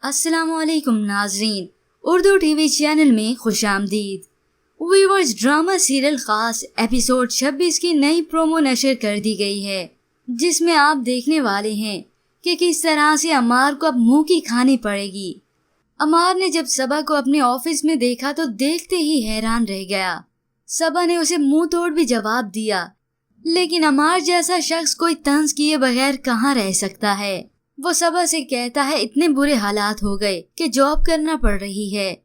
अस्सलाम वालेकुम नाजरीन, उर्दू टीवी चैनल में खुश आमदीद। व्यूअर्स, ड्रामा सीरियल खास एपिसोड 26 की नई प्रोमो नशर कर दी गई है, जिसमें आप देखने वाले हैं कि किस तरह से अमार को अब मुंह की खानी पड़ेगी। अमार ने जब सबा को अपने ऑफिस में देखा तो देखते ही हैरान रह गया। सबा ने उसे मुंह तोड़ भी जवाब दिया, लेकिन अमार जैसा शख्स कोई तंज किए बगैर कहाँ रह सकता है। वो सबा से कहता है इतने बुरे हालात हो गए कि जॉब करना पड़ रही है,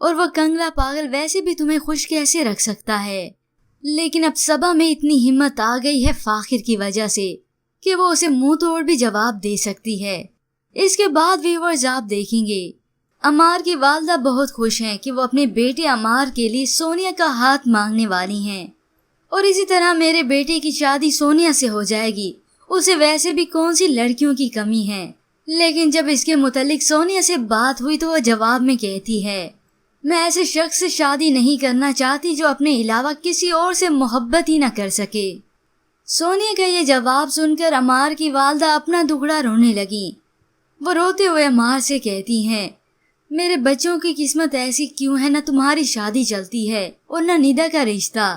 और वो कंगला पागल वैसे भी तुम्हें खुश कैसे रख सकता है। लेकिन अब सबा में इतनी हिम्मत आ गई है फाखिर की वजह से कि वो उसे मुंह तोड़ भी जवाब दे सकती है। इसके बाद व्यूअर्स आप देखेंगे अमार की वालदा बहुत खुश हैं कि वो अपने बेटे अमार के लिए सोनिया का हाथ मांगने वाली हैं, और इसी तरह मेरे बेटे की शादी सोनिया से हो जाएगी। उसे वैसे भी कौन सी लड़कियों की कमी है। लेकिन जब इसके मुतालिक सोनिया से बात हुई तो वह जवाब में कहती है, मैं ऐसे शख्स से शादी नहीं करना चाहती जो अपने अलावा किसी और से मोहब्बत ही न कर सके। सोनिया का ये जवाब सुनकर अमार की वालदा अपना दुखड़ा रोने लगी। वो रोते हुए अमार से कहती हैं, मेरे बच्चों की किस्मत ऐसी क्यों है, न तुम्हारी शादी चलती है और न निदा का रिश्ता।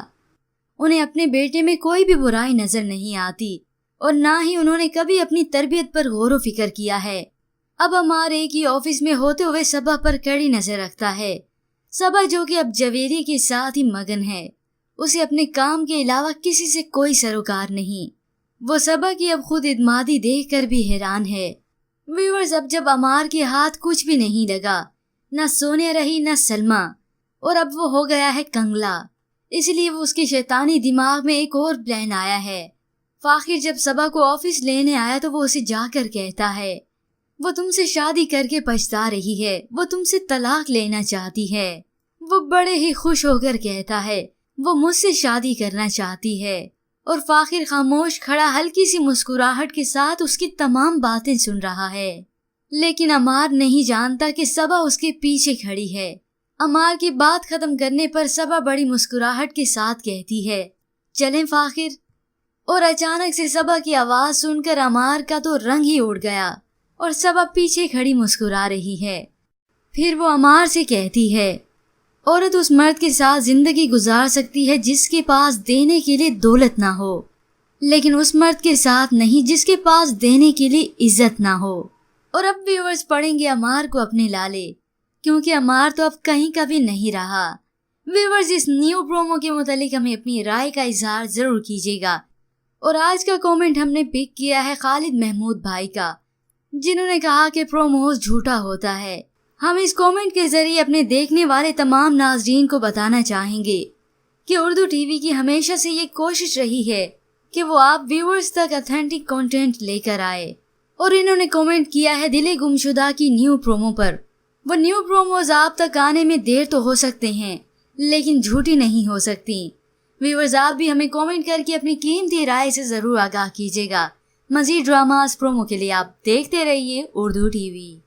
उन्हें अपने बेटे में कोई भी बुराई नजर नहीं आती, और ना ही उन्होंने कभी अपनी तरबियत पर गौर व फिक्र किया है। अब अमार एक ही ऑफिस में होते हुए सबा पर कड़ी नजर रखता है। सबा जो कि अब जवेरी के साथ ही मगन है, उसे अपने काम के अलावा किसी से कोई सरोकार नहीं। वो सबा की अब खुद इत्मादी देख कर भी हैरान है। व्यूअर्स, अब जब अमार के हाथ कुछ भी नहीं लगा, न सोनिया रही न सलमा, और अब वो हो गया है कंगला, इसलिए वो उसके शैतानी दिमाग में एक और प्लान आया है। फाखिर जब सबा को ऑफिस लेने आया तो वो उसे जाकर कहता है, वो तुमसे शादी करके पछता रही है, वो तुमसे तलाक लेना चाहती है। वो बड़े ही खुश होकर कहता है, वो मुझसे शादी करना चाहती है, और फाखिर खामोश खड़ा हल्की सी मुस्कुराहट के साथ उसकी तमाम बातें सुन रहा है। लेकिन अमार नहीं जानता कि सबा उसके पीछे खड़ी है। अमार की बात खत्म करने पर सबा बड़ी मुस्कुराहट के साथ कहती है, चलें फाखिर। और अचानक से सबा की आवाज सुनकर अमार का तो रंग ही उड़ गया, और सबा पीछे खड़ी मुस्कुरा रही है। फिर वो अमार से कहती है, औरत उस मर्द के साथ जिंदगी गुजार सकती है जिसके पास देने के लिए दौलत ना हो, लेकिन उस मर्द के साथ नहीं जिसके पास देने के लिए इज्जत ना हो। और अब व्यूअर्स पढ़ेंगे अमार को अपने लाले, क्योंकि अमार तो अब कहीं का भी नहीं रहा। व्यूअर्स, इस न्यू प्रोमो के मुतालिक हमें अपनी राय का इजहार जरूर कीजिएगा। और आज का कमेंट हमने पिक किया है खालिद महमूद भाई का, जिन्होंने कहा कि प्रोमोज झूठा होता है। हम इस कमेंट के जरिए अपने देखने वाले तमाम नाज़रीन को बताना चाहेंगे कि उर्दू टीवी की हमेशा से ये कोशिश रही है कि वो आप व्यूअर्स तक ऑथेंटिक कंटेंट लेकर आए। और इन्होंने कमेंट किया है दिले गुमशुदा की न्यू प्रोमो पर। वो न्यू प्रोमोज आप तक आने में देर तो हो सकते हैं, लेकिन झूठी नहीं हो सकती। व्यूअर्स, आप भी हमें कमेंट करके अपनी कीमती राय से जरूर आगाह कीजिएगा। मजीद ड्रामास प्रोमो के लिए आप देखते रहिए उर्दू टीवी।